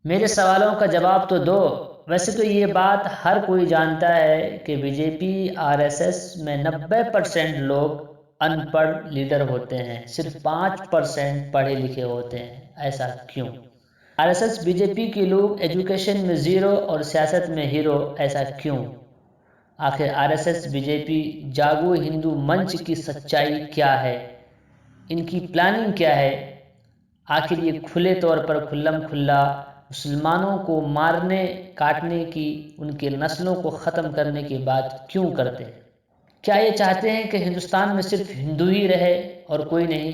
मेरे सवालों का जवाब तो दो। वैसे तो ये बात हर कोई जानता है कि बीजेपी आरएसएस में 90% लोग अनपढ़ लीडर होते हैं, सिर्फ 5% पढ़े लिखे होते हैं। ऐसा क्यों? आरएसएस बीजेपी के लोग एजुकेशन में ज़ीरो और सियासत में हीरो। ऐसा क्यों? आखिर आरएसएस बीजेपी जागो हिंदू मंच की सच्चाई क्या है? इनकी प्लानिंग क्या है? आखिर ये खुले तौर पर खुल्लम खुल्ला मुसलमानों को मारने काटने की, उनके नस्लों को ख़त्म करने की बात क्यों करते हैं? क्या ये चाहते हैं कि हिंदुस्तान में सिर्फ हिंदू ही रहे और कोई नहीं?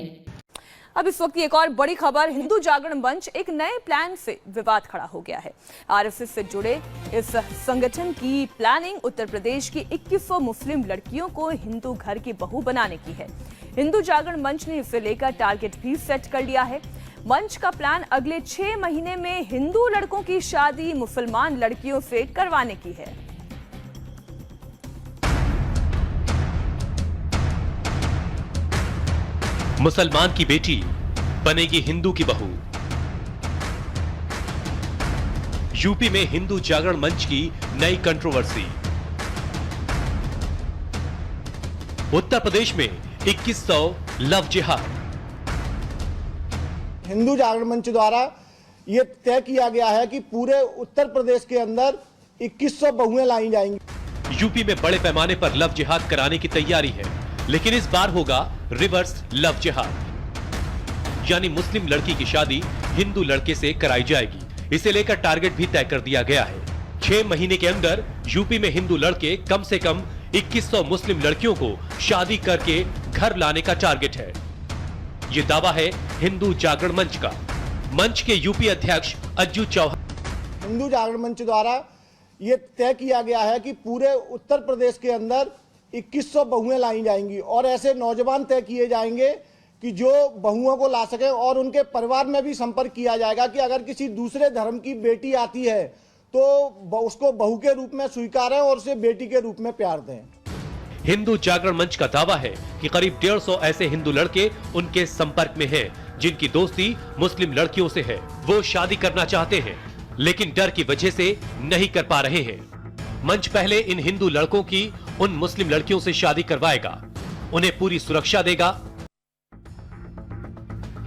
अब इस वक्त की एक और बड़ी खबर, हिंदू जागरण मंच एक नए प्लान से विवाद खड़ा हो गया है। आरएसएस से जुड़े इस संगठन की प्लानिंग उत्तर प्रदेश की 2100 मुस्लिम लड़कियों को हिंदू घर की बहू बनाने की है। हिंदू जागरण मंच ने इसे लेकर टारगेट भी सेट कर लिया है। मंच का प्लान अगले 6 महीने में हिंदू लड़कों की शादी मुसलमान लड़कियों से करवाने की है। मुसलमान की बेटी बनेगी हिंदू की बहू। यूपी में हिंदू जागरण मंच की नई कंट्रोवर्सी। उत्तर प्रदेश में 2100 लव जिहाद। हिंदू जागरण मंच द्वारा ये तय किया गया है कि पूरे उत्तर प्रदेश के अंदर 2100 बहुएं लाई जाएंगी। यूपी में बड़े पैमाने पर लव जिहाद कराने की तैयारी है, लेकिन इस बार होगा रिवर्स लव जिहाद, यानी मुस्लिम लड़की की शादी हिंदू लड़के से कराई जाएगी। इसे लेकर टारगेट भी तय कर दिया गया है। 6 महीने के अंदर यूपी में हिंदू लड़के कम से कम 2100 मुस्लिम लड़कियों को शादी करके घर लाने का टारगेट है। ये दावा है हिंदू जागरण मंच का। मंच के यूपी अध्यक्ष अज्जू चौहान। हिंदू जागरण मंच द्वारा ये तय किया गया है कि पूरे उत्तर प्रदेश के अंदर 2100 बहुएं लाई जाएंगी और ऐसे नौजवान तय किए जाएंगे कि जो बहुओं को ला सके, और उनके परिवार में भी संपर्क किया जाएगा कि अगर किसी दूसरे धर्म की बेटी आती है तो उसको बहू के रूप में स्वीकारें और उसे बेटी के रूप में प्यार दें। हिंदू जागरण मंच का दावा है कि करीब 150 ऐसे हिंदू लड़के उनके संपर्क में हैं, जिनकी दोस्ती मुस्लिम लड़कियों से है। वो शादी करना चाहते हैं, लेकिन डर की वजह से नहीं कर पा रहे हैं। मंच पहले इन हिंदू लड़कों की उन मुस्लिम लड़कियों से शादी करवाएगा, उन्हें पूरी सुरक्षा देगा।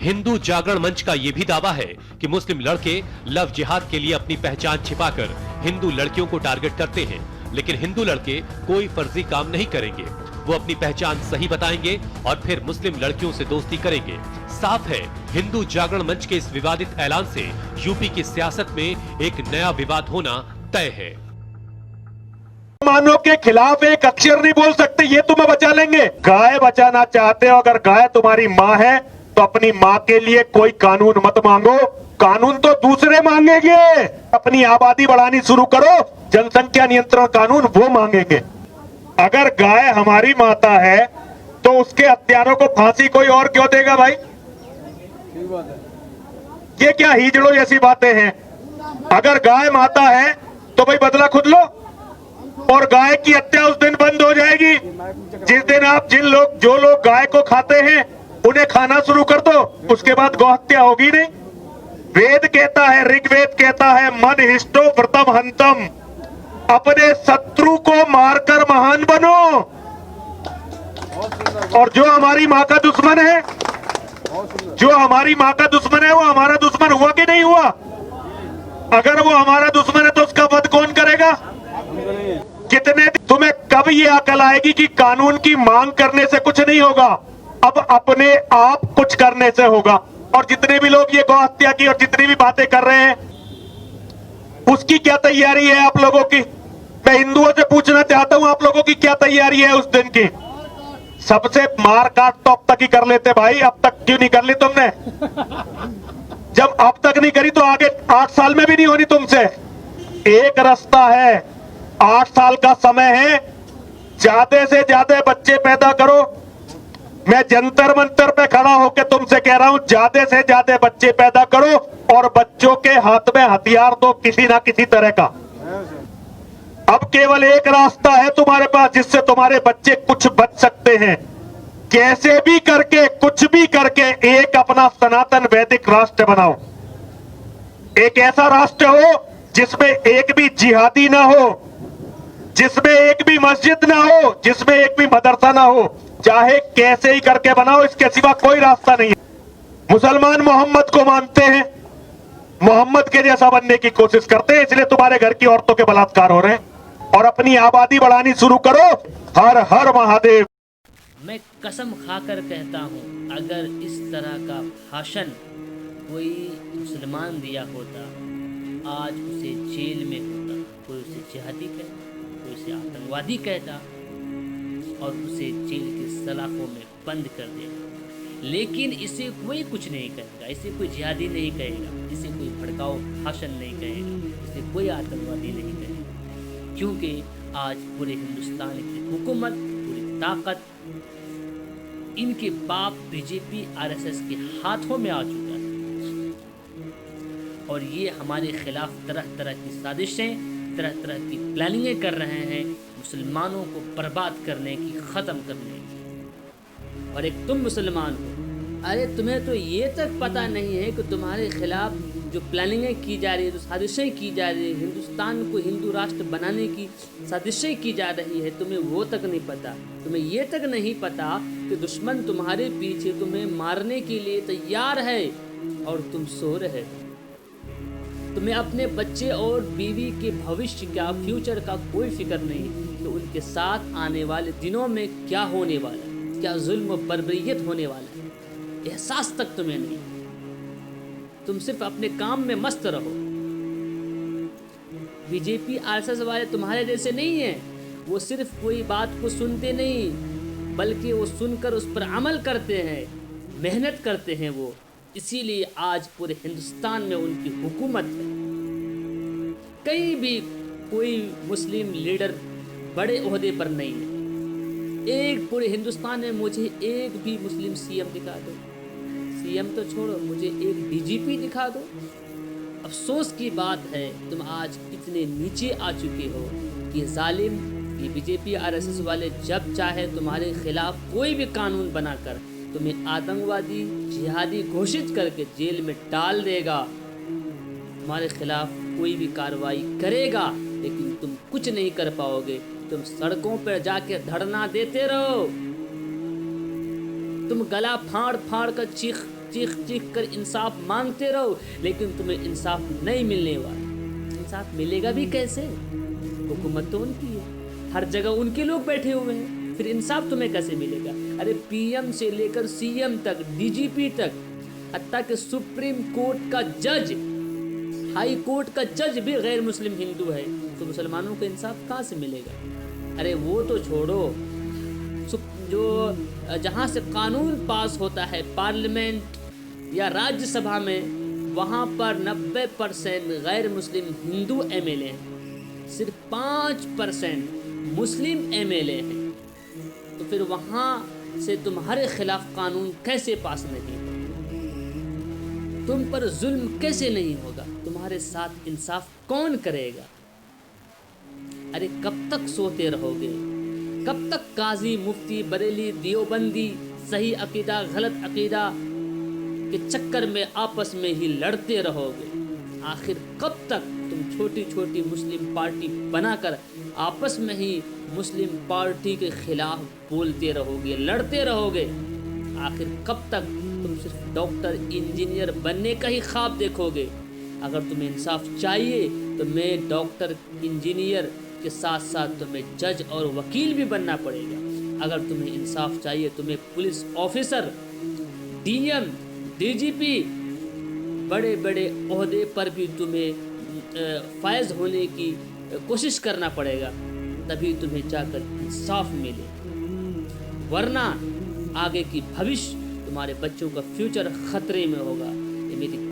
हिंदू जागरण मंच का यह भी दावा है कि मुस्लिम लड़के लव जिहाद के लिए अपनी पहचान छिपाकर हिंदू लड़कियों को टारगेट करते हैं, लेकिन हिंदू लड़के कोई फर्जी काम नहीं करेंगे। वो अपनी पहचान सही बताएंगे और फिर मुस्लिम लड़कियों से दोस्ती करेंगे। साफ है, हिंदू जागरण मंच के इस विवादित ऐलान से यूपी की सियासत में एक नया विवाद होना तय है। मुसलमानों के खिलाफ एक अक्षर नहीं बोल सकते, ये तुम्हें बचा लेंगे। गाय बचाना चाहते हो, अगर गाय तुम्हारी माँ है तो अपनी माँ के लिए कोई कानून मत मांगो, कानून तो दूसरे मांगेंगे। अपनी आबादी बढ़ानी शुरू करो, जनसंख्या नियंत्रण कानून वो मांगेंगे। अगर गाय हमारी माता है तो उसके हत्यारों को फांसी कोई और क्यों देगा भाई? ये क्या हिजड़ों जैसी बातें हैं? अगर गाय माता है तो भाई बदला खुद लो, और गाय की हत्या उस दिन बंद हो जाएगी जिस दिन आप जो लोग गाय को खाते हैं उन्हें खाना शुरू कर दो, उसके बाद गौ हत्या होगी नहीं। वेद कहता है, ऋग्वेद कहता है, मन हिष्टो व्रतम हंतम, अपने शत्रु को मारकर महान बनो। और जो हमारी माँ का दुश्मन है, जो हमारी माँ का दुश्मन है, वो हमारा दुश्मन हुआ कि नहीं हुआ? अगर वो हमारा दुश्मन है तो उसका वध कौन करेगा? कितने तुम्हें कब ये अकल आएगी कि कानून की मांग करने से कुछ नहीं होगा, अब अपने आप कुछ करने से होगा। और जितने भी लोग ये गौ हत्या की और जितनी भी बातें कर रहे हैं, उसकी क्या तैयारी है आप लोगों की? मैं हिंदुओं से पूछना चाहता हूं, आप लोगों की क्या तैयारी है उस दिन की? सबसे मार काट तो अब तक ही कर लेते भाई, अब तक क्यों नहीं कर ली तुमने? जब अब तक नहीं करी तो आगे 8 साल में भी नहीं होनी तुमसे। एक रास्ता है, 8 साल का समय है, ज्यादा से ज्यादा बच्चे पैदा करो। मैं जंतर मंतर पे खड़ा होकर तुमसे कह रहा हूं, ज्यादा से ज्यादा बच्चे पैदा करो और बच्चों के हाथ में हथियार दो किसी ना किसी तरह का। अब केवल एक रास्ता है तुम्हारे पास जिससे तुम्हारे बच्चे कुछ बच सकते हैं। कैसे भी करके, कुछ भी करके एक अपना सनातन वैदिक राष्ट्र बनाओ, एक ऐसा राष्ट्र हो जिसमें एक भी जिहादी ना हो, जिसमें एक भी मस्जिद ना हो, जिसमें एक भी मदरसा ना हो, चाहे कैसे ही करके बनाओ, इसके सिवा कोई रास्ता नहीं है। मुसलमान मोहम्मद को मानते हैं, मोहम्मद के जैसा बनने की कोशिश करते हैं, इसलिए तुम्हारे घर की औरतों के बलात्कार हो रहे हैं। और अपनी आबादी बढ़ानी शुरू करो। हर हर महादेव। मैं कसम खाकर कहता हूँ, अगर इस तरह का भाषण कोई मुसलमान दिया होता, आज उसे जेल में होता। कोई उसे जिहादी कहता, कोई उसे आतंकवादी कहता और उसे जेल के सलाखों में बंद कर देगा। लेकिन इसे कोई कुछ नहीं कहेगा, इसे कोई जिहादी नहीं कहेगा, इसे कोई भड़काऊ भाषण नहीं कहेगा, इसे कोई आतंकवादी नहीं कहेगा, क्योंकि आज पूरे हिंदुस्तान की हुकूमत, पूरी ताकत इनके बाप बीजेपी आरएसएस के हाथों में आ चुका है। और ये हमारे खिलाफ तरह तरह की साजिशें, तरह तरह की प्लानिंगें कर रहे हैं, मुसलमानों को बर्बाद करने की, ख़त्म करने की। और एक तुम मुसलमान हो, अरे तुम्हें तो ये तक पता नहीं है कि तुम्हारे खिलाफ जो प्लानिंगें की जा रही है, जो साजिशें की जा रही है, हिंदुस्तान को हिंदू राष्ट्र बनाने की साजिशें की जा रही है, तुम्हें वो तक नहीं पता। तुम्हें ये तक नहीं पता कि दुश्मन तुम्हारे पीछे तुम्हें मारने के लिए तैयार है और तुम सो रहे हो। तुम्हें अपने बच्चे और बीवी के भविष्य का, फ्यूचर का कोई फिक्र नहीं कि उनके साथ आने वाले दिनों में क्या होने वाला है, क्या जुल्म और बर्बरियत होने वाला है, एहसास तक तुम्हें नहीं। तुम सिर्फ अपने काम में मस्त रहो। बीजेपी आरएसएस वाले तुम्हारे जैसे नहीं हैं। वो सिर्फ कोई बात को सुनते नहीं, बल्कि वो सुनकर उस पर अमल करते हैं, मेहनत करते हैं वो। इसीलिए आज पूरे हिंदुस्तान में उनकी हुकूमत है। कहीं भी कोई मुस्लिम लीडर बड़े ओहदे पर नहीं है। एक पूरे हिंदुस्तान में मुझे एक भी मुस्लिम सीएम दिखा दो, सीएम तो छोड़ो, मुझे एक डीजीपी दिखा दो। अफसोस की बात है तुम आज इतने नीचे आ चुके हो कि जालिम, ये बीजेपी आरएसएस वाले जब चाहे तुम्हारे खिलाफ कोई भी कानून बनाकर तुम्हें आतंकवादी, जिहादी घोषित करके जेल में डाल देगा। तुम्हारे खिलाफ कोई भी कार्रवाई करेगा, लेकिन तुम कुछ नहीं कर पाओगे। तुम सड़कों पर जाके धरना देते रहो, तुम गला फाड़ फाड़ कर चीख कर इंसाफ मांगते रहो, लेकिन तुम्हें इंसाफ नहीं मिलने वाला। इंसाफ मिलेगा भी कैसे? हुकूमत तो उनकी है, हर जगह उनके लोग बैठे हुए हैं, फिर इंसाफ तुम्हें कैसे मिलेगा? अरे पीएम से लेकर सीएम तक, डीजीपी तक, हत्ता कि सुप्रीम कोर्ट का जज, हाई कोर्ट का जज भी गैर मुस्लिम हिंदू है, तो मुसलमानों को इंसाफ कहाँ से मिलेगा? अरे वो तो छोड़ो, जो जहाँ से कानून पास होता है पार्लियामेंट या राज्यसभा में, वहाँ पर 90% गैर मुस्लिम हिंदू एमएलए हैं, सिर्फ 5% मुस्लिम एमएलए हैं। तो फिर वहाँ से तुम्हारे खिलाफ कानून कैसे पास नहीं होगा? तुम पर जुल्म कैसे नहीं होगा? तुम्हारे साथ इंसाफ कौन करेगा? अरे कब तक सोते रहोगे? कब तक काजी, मुफ्ती, बरेली, देवबंदी, सही अकीदा, गलत अकीदा के चक्कर में आपस में ही लड़ते रहोगे? आखिर कब तक तुम छोटी छोटी मुस्लिम पार्टी बनाकर आपस में ही मुस्लिम पार्टी के खिलाफ बोलते रहोगे, लड़ते रहोगे? आखिर कब तक तुम सिर्फ डॉक्टर, इंजीनियर बनने का ही ख्वाब देखोगे? अगर तुम्हें इंसाफ चाहिए तो मैं डॉक्टर, इंजीनियर के साथ साथ तुम्हें जज और वकील भी बनना पड़ेगा। अगर तुम्हें इंसाफ चाहिए, तुम्हें पुलिस ऑफिसर, डीएम, डीजीपी, बड़े बड़े ओहदे पर भी तुम्हें फायज होने की कोशिश करना पड़ेगा, तभी तुम्हें जाकर इंसाफ मिले। वरना आगे की भविष्य, तुम्हारे बच्चों का फ्यूचर खतरे में होगा। ये मेरी